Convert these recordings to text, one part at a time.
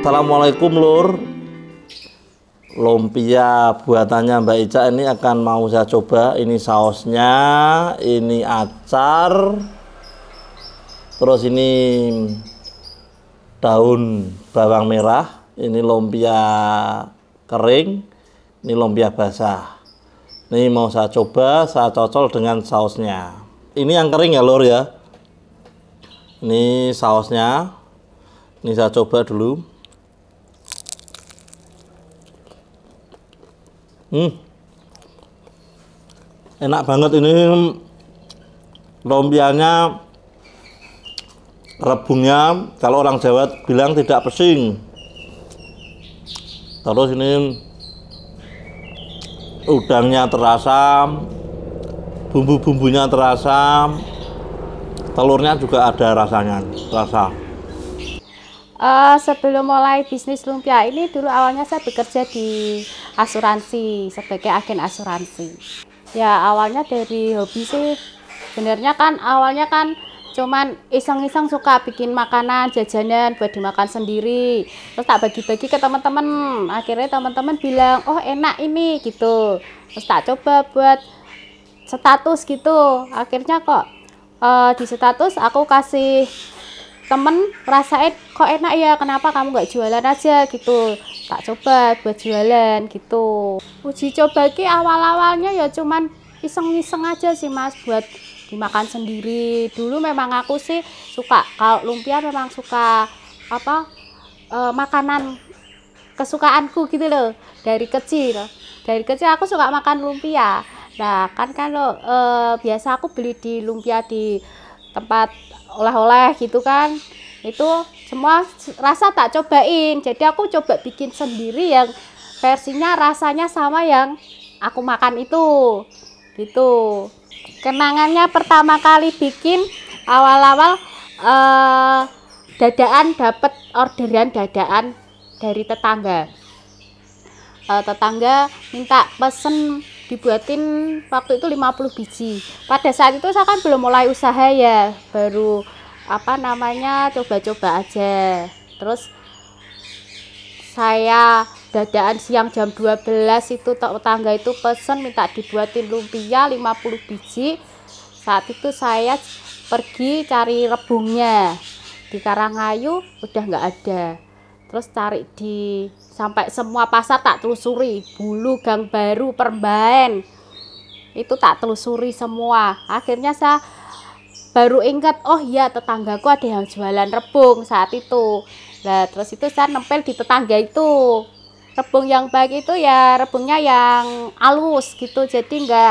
Assalamualaikum Lur. Lumpia buatannya Mbak Ica ini akan mau saya coba. Ini sausnya, ini acar, terus ini daun bawang merah, ini lumpia kering, ini lumpia basah. Ini mau saya coba, saya cocol dengan sausnya. Ini yang kering ya Lur ya. Ini sausnya. Ini saya coba dulu. Enak banget ini lumpianya, rebungnya kalau orang Jawa bilang tidak pesing. Terus ini udangnya terasa, bumbu-bumbunya terasa, telurnya juga ada rasanya, rasa. Sebelum mulai bisnis lumpia ini, dulu awalnya saya bekerja di asuransi sebagai agen asuransi. Ya awalnya dari hobi sih, sebenarnya kan awalnya kan cuman iseng-iseng suka bikin makanan, jajanan buat dimakan sendiri. Terus tak bagi-bagi ke teman-teman. Akhirnya teman-teman bilang, oh enak ini gitu. Terus tak coba buat status gitu. Akhirnya kok di status aku kasih temen rasain kok enak ya, kenapa kamu nggak jualan aja gitu. Tak coba buat jualan gitu. Uji coba ki awal-awalnya ya cuman iseng-iseng aja sih Mas, buat dimakan sendiri. Dulu memang aku sih suka, kalau lumpia memang suka apa makanan kesukaanku gitu loh. Dari kecil aku suka makan lumpia. Nah kan kalau biasa aku beli di lumpia di tempat oleh-oleh gitu kan, itu semua rasa tak cobain. Jadi aku coba bikin sendiri yang versinya rasanya sama yang aku makan itu gitu. Kenangannya pertama kali bikin awal-awal dadaan, dapat orderan dadaan dari tetangga. Tetangga minta pesen dibuatin waktu itu 50 biji. Pada saat itu saya kan belum mulai usaha ya, baru apa namanya coba-coba aja. Terus saya dadaan siang jam 12 itu tetangga itu pesen minta dibuatin lumpia 50 biji. Saat itu saya pergi cari rebungnya di Karangayu, udah nggak ada. Terus cari sampai semua pasar tak telusuri, Bulu, Gang Baru, Perembayan, itu tak telusuri semua. Akhirnya saya baru ingat, oh iya tetanggaku ada yang jualan rebung saat itu. Nah terus itu saya nempel di tetangga itu. Rebung yang baik itu ya rebungnya yang halus gitu, jadi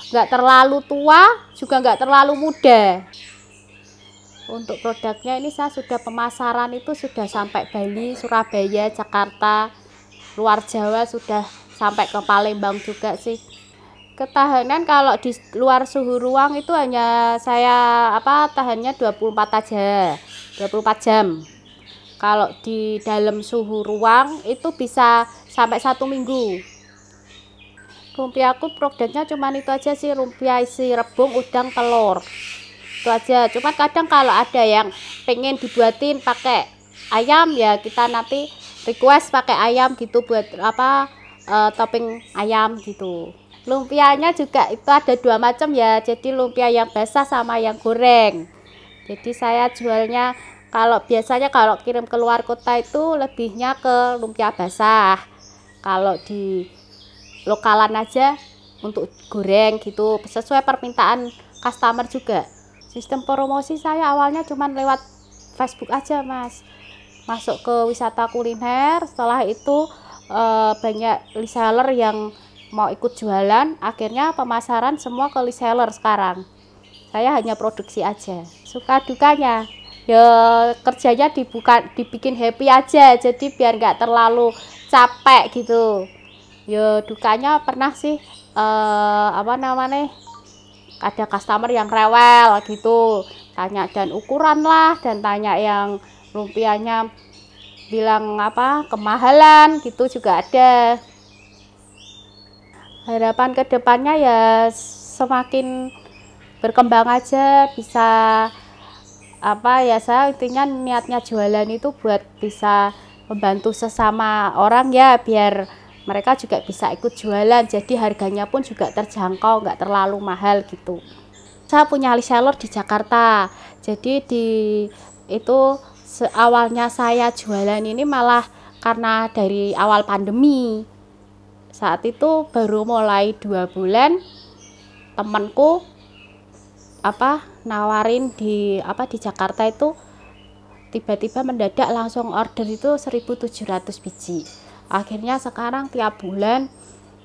nggak terlalu tua juga nggak terlalu muda. Untuk produknya ini saya sudah pemasaran itu sudah sampai Bali, Surabaya, Jakarta, luar Jawa sudah sampai ke Palembang juga sih. Ketahanan kalau di luar suhu ruang itu hanya saya tahannya 24 aja, 24 jam. Kalau di dalam suhu ruang itu bisa sampai 1 minggu. Lumpiaku produknya cuma itu aja sih, lumpia isi rebung, udang, telur. Itu aja. Cuma kadang kalau ada yang pengen dibuatin pakai ayam ya kita nanti request pakai ayam gitu buat topping ayam gitu. Lumpianya juga itu ada 2 macam ya, jadi lumpia yang basah sama yang goreng. Jadi saya jualnya biasanya kalau kirim ke luar kota itu lebihnya ke lumpia basah. Kalau di lokalan aja untuk goreng gitu, sesuai permintaan customer juga. Sistem promosi saya awalnya cuma lewat Facebook aja Mas, masuk ke wisata kuliner. Setelah itu banyak reseller yang mau ikut jualan, akhirnya pemasaran semua ke reseller sekarang. Saya hanya produksi aja. Suka dukanya ya kerjanya dibikin happy aja, jadi biar nggak terlalu capek gitu. Ya dukanya pernah sih ada customer yang rewel gitu, tanya dan ukuran lah, dan tanya yang lumpianya bilang kemahalan gitu juga ada. Harapan kedepannya ya semakin berkembang aja, bisa apa ya, saya intinya niatnya jualan itu buat bisa membantu sesama orang ya, biar mereka juga bisa ikut jualan, jadi harganya pun juga terjangkau, nggak terlalu mahal gitu. Saya punya reseller di Jakarta, jadi itu awalnya saya jualan ini malah karena dari awal pandemi. Saat itu baru mulai 2 bulan, temanku nawarin di Jakarta itu tiba-tiba mendadak langsung order itu 1.700 biji. Akhirnya sekarang tiap bulan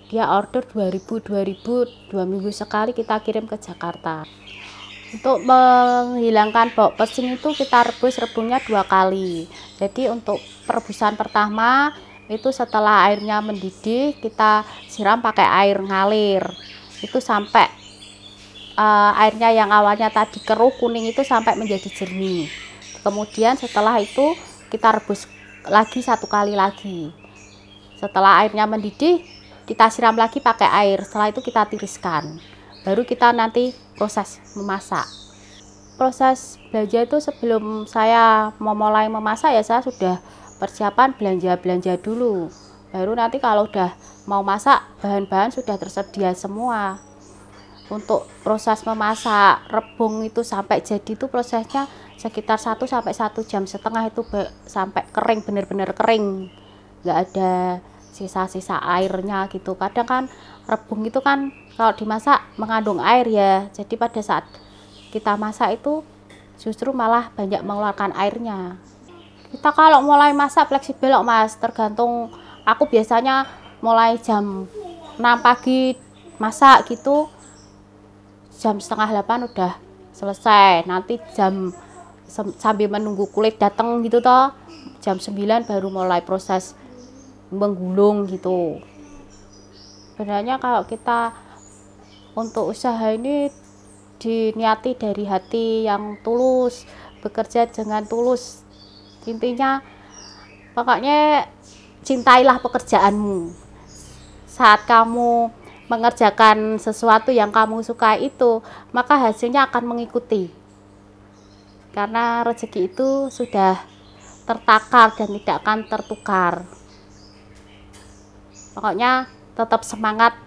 dia order 2.000 2 minggu sekali kita kirim ke Jakarta. Untuk menghilangkan bau pesing itu kita rebusnya 2 kali. Jadi untuk perebusan pertama itu setelah airnya mendidih kita siram pakai air ngalir. Itu sampai airnya yang awalnya tadi keruh kuning itu sampai menjadi jernih. Kemudian setelah itu kita rebus lagi 1 kali lagi. Setelah airnya mendidih kita siram lagi pakai air. Setelah itu kita tiriskan. Baru kita nanti proses memasak. Proses belanja itu sebelum saya memulai memasak ya saya sudah persiapan belanja dulu. Baru nanti kalau udah mau masak bahan-bahan sudah tersedia semua. Untuk proses memasak rebung itu sampai jadi itu prosesnya sekitar 1 sampai 1,5 jam itu sampai kering, benar-benar kering, nggak ada sisa-sisa airnya gitu. Kadang kan rebung itu kan kalau dimasak mengandung air ya, jadi pada saat kita masak itu justru malah banyak mengeluarkan airnya. Kita kalau mulai masak fleksibel kok Mas, tergantung. Aku biasanya mulai jam 6 pagi masak gitu, jam setengah 8 udah selesai. Nanti sambil menunggu kulit datang gitu toh, jam 9 baru mulai proses menggulung gitu. Sebenarnya kalau kita untuk usaha ini diniati dari hati yang tulus, bekerja dengan tulus. Intinya pokoknya cintailah pekerjaanmu. Saat kamu mengerjakan sesuatu yang kamu suka itu, maka hasilnya akan mengikuti. Karena rezeki itu sudah tertakar dan tidak akan tertukar. Pokoknya tetap semangat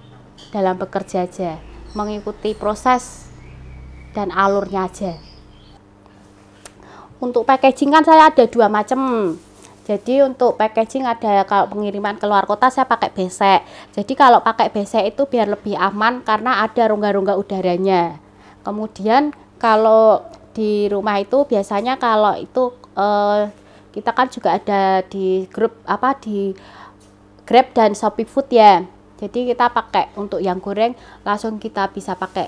dalam bekerja aja, mengikuti proses dan alurnya aja. Untuk packaging kan saya ada 2 macam. Jadi untuk packaging ada, kalau pengiriman ke luar kota saya pakai besek. Jadi kalau pakai besek itu biar lebih aman karena ada rongga-rongga udaranya. Kemudian kalau di rumah itu biasanya kalau itu kita kan juga ada di grup di Grab dan Shopee Food ya. Jadi kita pakai untuk yang goreng langsung kita bisa pakai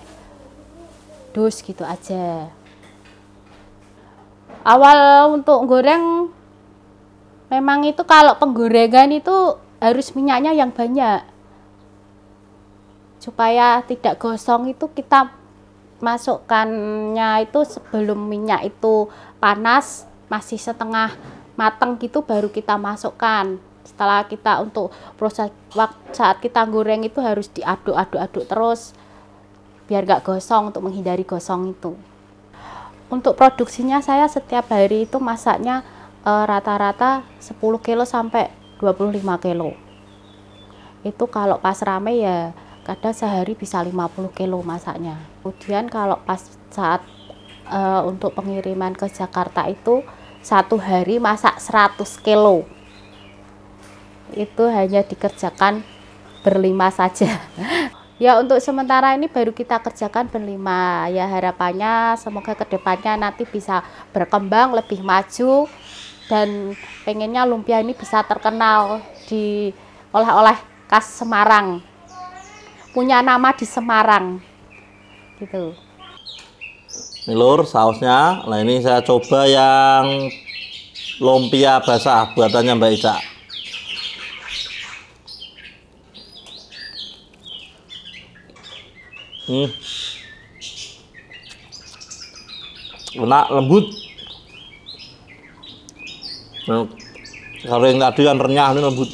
dus gitu aja. Awal untuk goreng memang itu kalau penggorengan itu harus minyaknya yang banyak. Supaya tidak gosong itu kita masukkannya itu sebelum minyak itu panas, masih setengah matang gitu baru kita masukkan. Setelah kita untuk proses saat kita goreng itu harus diaduk-aduk terus biar gak gosong, untuk menghindari gosong itu. Untuk produksinya saya setiap hari itu masaknya rata-rata 10 kilo sampai 25 kilo. Itu kalau pas rame ya kadang sehari bisa 50 kilo masaknya. Kemudian kalau pas saat untuk pengiriman ke Jakarta itu 1 hari masak 100 kilo. Itu hanya dikerjakan berlima saja. Ya untuk sementara ini baru kita kerjakan berlima. Ya harapannya semoga kedepannya nanti bisa berkembang lebih maju. Dan pengennya lumpia ini bisa terkenal di oleh-oleh khas Semarang, punya nama di Semarang gitu. Ini lur sausnya. Nah ini saya coba yang lumpia basah buatannya Mbak Ica. Enak, lembut. Kalau yang tadi kan renyah, ini lembut.